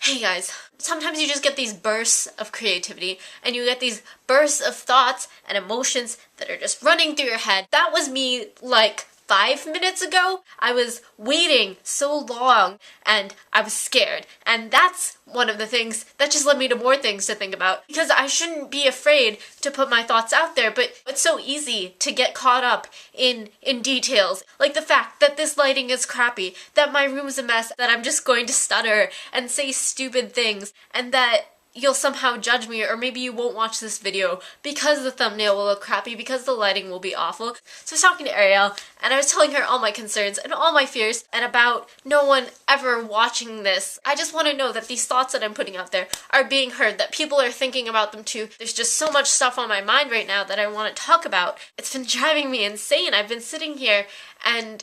Hey guys, sometimes you just get these bursts of creativity and you get these bursts of thoughts and emotions that are just running through your head. That was me like 5 minutes ago. I was waiting so long and I was scared. And that's one of the things that just led me to more things to think about, because I shouldn't be afraid to put my thoughts out there, but it's so easy to get caught up in details, like the fact that this lighting is crappy, that my room's a mess, that I'm just going to stutter and say stupid things, and that you'll somehow judge me, or maybe you won't watch this video because the thumbnail will look crappy, because the lighting will be awful. So I was talking to Ariel, and I was telling her all my concerns and all my fears, and about no one ever watching this. I just want to know that these thoughts that I'm putting out there are being heard, that people are thinking about them too. There's just so much stuff on my mind right now that I want to talk about. It's been driving me insane. I've been sitting here, and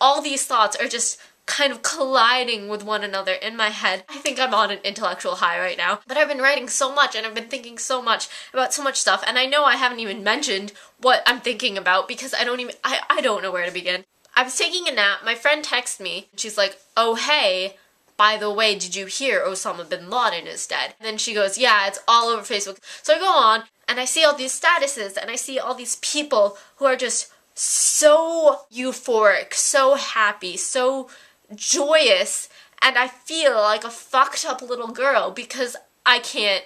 all these thoughts are just kind of colliding with one another in my head. I think I'm on an intellectual high right now, but I've been writing so much and I've been thinking so much about so much stuff, and I know I haven't even mentioned what I'm thinking about because I don't know where to begin. I was taking a nap, my friend texted me, and she's like, "Oh hey, by the way, did you hear Osama bin Laden is dead?" And then she goes, "Yeah, it's all over Facebook." So I go on and I see all these statuses and I see all these people who are just so euphoric, so happy, so joyous, and I feel like a fucked up little girl because I can't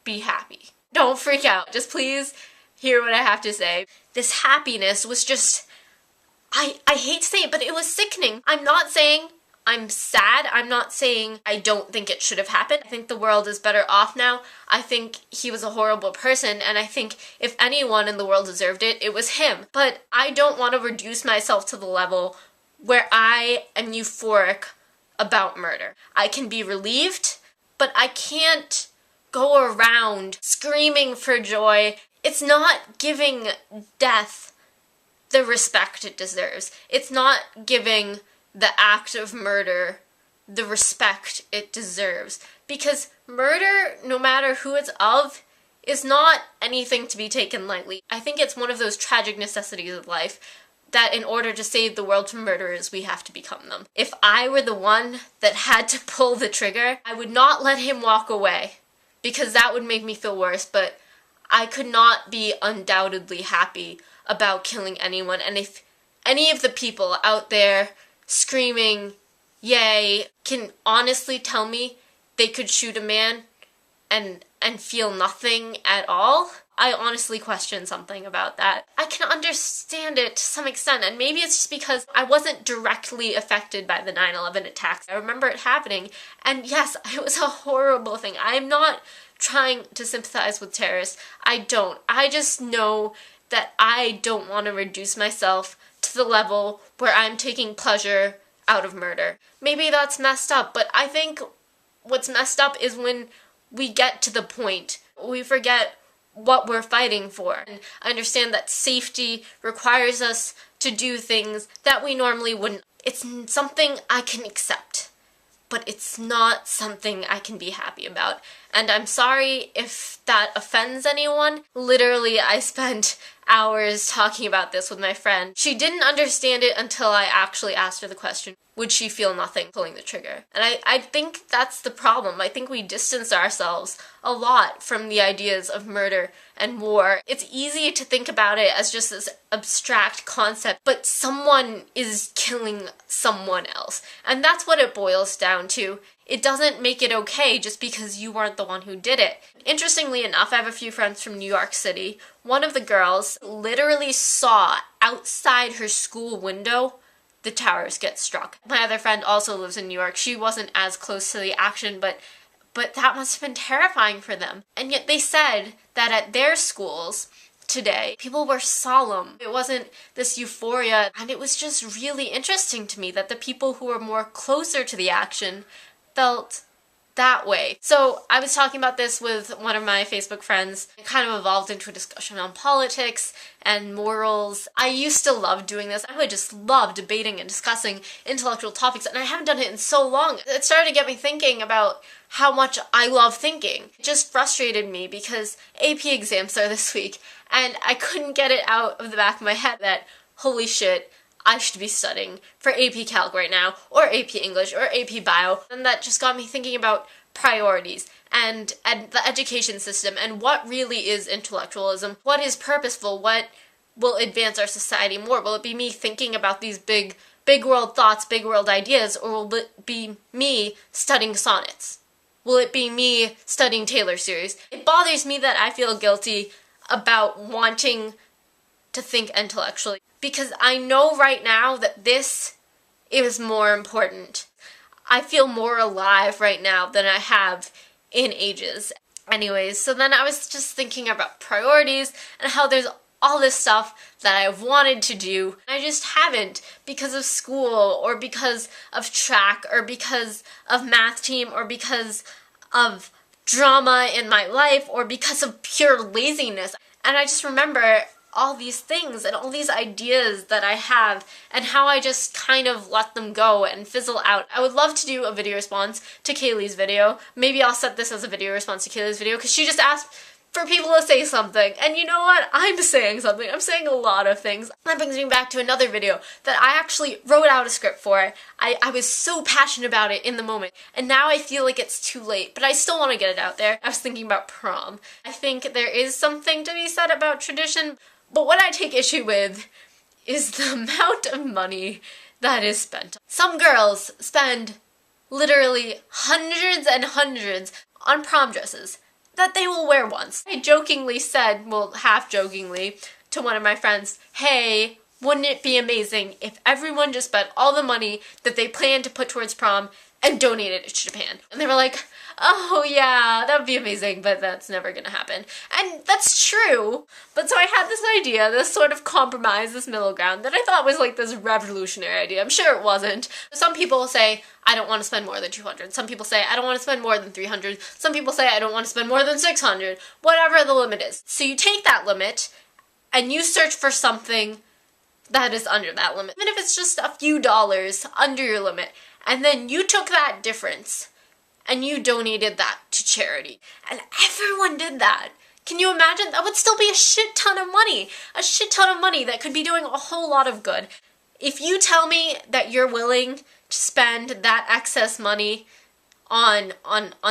be happy. Don't freak out. Just please hear what I have to say. This happiness was just, I hate to say it, but it was sickening. I'm not saying I'm sad. I'm not saying I don't think it should have happened. I think the world is better off now. I think he was a horrible person, and I think if anyone in the world deserved it, it was him. But I don't want to reduce myself to the level where I am euphoric about murder. I can be relieved, but I can't go around screaming for joy. It's not giving death the respect it deserves. It's not giving the act of murder the respect it deserves. Because murder, no matter who it's of, is not anything to be taken lightly. I think it's one of those tragic necessities of life that in order to save the world from murderers, we have to become them. If I were the one that had to pull the trigger, I would not let him walk away, because that would make me feel worse, but I could not be undoubtedly happy about killing anyone. And if any of the people out there screaming, "Yay," can honestly tell me they could shoot a man and feel nothing at all, I honestly question something about that. I can understand it to some extent, and maybe it's just because I wasn't directly affected by the 9/11 attacks. I remember it happening, and yes, it was a horrible thing. I'm not trying to sympathize with terrorists. I don't. I just know that I don't want to reduce myself to the level where I'm taking pleasure out of murder. Maybe that's messed up, but I think what's messed up is when we get to the point we forget what we're fighting for. And I understand that safety requires us to do things that we normally wouldn't. It's something I can accept, but it's not something I can be happy about. And I'm sorry if that offends anyone. Literally, I spent hours talking about this with my friend. She didn't understand it until I actually asked her the question, would she feel nothing pulling the trigger? And I think that's the problem. I think we distance ourselves a lot from the ideas of murder and war. It's easy to think about it as just this abstract concept, but someone is killing someone else. And that's what it boils down to. It doesn't make it okay just because you weren't the one who did it. Interestingly enough, I have a few friends from New York City. One of the girls literally saw outside her school window the towers get struck. My other friend also lives in New York. She wasn't as close to the action, but that must have been terrifying for them. And yet they said that at their schools today, people were solemn. It wasn't this euphoria, and it was just really interesting to me that the people who were more closer to the action felt that way. So I was talking about this with one of my Facebook friends. It kind of evolved into a discussion on politics and morals. I used to love doing this. I would just love debating and discussing intellectual topics, and I haven't done it in so long. It started to get me thinking about how much I love thinking. It just frustrated me because AP exams are this week, and I couldn't get it out of the back of my head that, holy shit, I should be studying for AP Calc right now, or AP English, or AP Bio. And that just got me thinking about priorities and the education system and what really is intellectualism, what is purposeful, what will advance our society more. Will it be me thinking about these big world thoughts, big world ideas, or will it be me studying sonnets? Will it be me studying Taylor series? It bothers me that I feel guilty about wanting to think intellectually, because I know right now that this is more important. I feel more alive right now than I have in ages. Anyways, so then I was just thinking about priorities and how there's all this stuff that I've wanted to do. I just haven't because of school or because of track or because of math team or because of drama in my life or because of pure laziness. And I just remember all these things and all these ideas that I have and how I just kind of let them go and fizzle out. I would love to do a video response to Kaylee's video. Maybe I'll set this as a video response to Kaylee's video because she just asked for people to say something. And you know what? I'm saying something. I'm saying a lot of things. That brings me back to another video that I actually wrote out a script for. I was so passionate about it in the moment. And now I feel like it's too late, but I still want to get it out there. I was thinking about prom. I think there is something to be said about tradition, but what I take issue with is the amount of money that is spent. Some girls spend literally hundreds and hundreds on prom dresses that they will wear once. I jokingly said, well, half jokingly, to one of my friends, hey, wouldn't it be amazing if everyone just spent all the money that they planned to put towards prom and donated it to Japan? And they were like, oh yeah, that would be amazing, but that's never gonna happen. And that's true. But so I had this idea, this sort of compromise, this middle ground, that I thought was like this revolutionary idea. I'm sure it wasn't. Some people say, I don't want to spend more than 200. Some people say, I don't want to spend more than 300. Some people say, I don't want to spend more than 600. Whatever the limit is. So you take that limit, and you search for something that is under that limit. Even if it's just a few dollars under your limit, and then you took that difference, and you donated that to charity. And everyone did that. Can you imagine? That would still be a shit ton of money. A shit ton of money that could be doing a whole lot of good. If you tell me that you're willing to spend that excess money on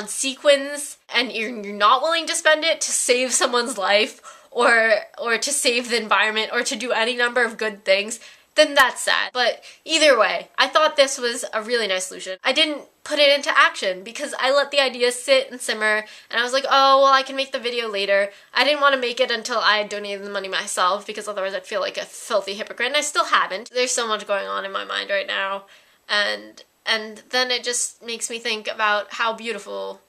sequins and you're not willing to spend it to save someone's life or to save the environment or to do any number of good things, then that's sad. But either way, I thought this was a really nice solution. I didn't put it into action because I let the idea sit and simmer, and I was like, oh, well, I can make the video later. I didn't want to make it until I had donated the money myself because otherwise I'd feel like a filthy hypocrite, and I still haven't. There's so much going on in my mind right now, and then it just makes me think about how beautiful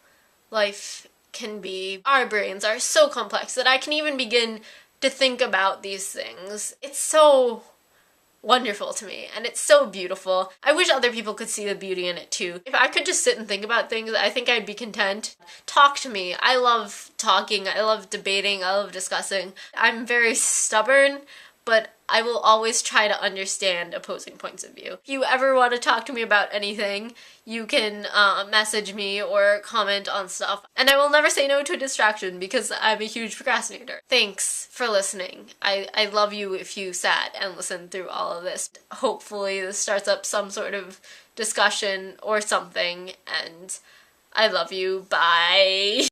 life can be. Our brains are so complex that I can even begin to think about these things. It's so wonderful to me, and it's so beautiful. I wish other people could see the beauty in it too. If I could just sit and think about things, I think I'd be content. Talk to me. I love talking, I love debating, I love discussing. I'm very stubborn, but I will always try to understand opposing points of view. If you ever want to talk to me about anything, you can message me or comment on stuff. And I will never say no to a distraction because I'm a huge procrastinator. Thanks for listening. I love you if you sat and listened through all of this. Hopefully this starts up some sort of discussion or something, and I love you. Bye.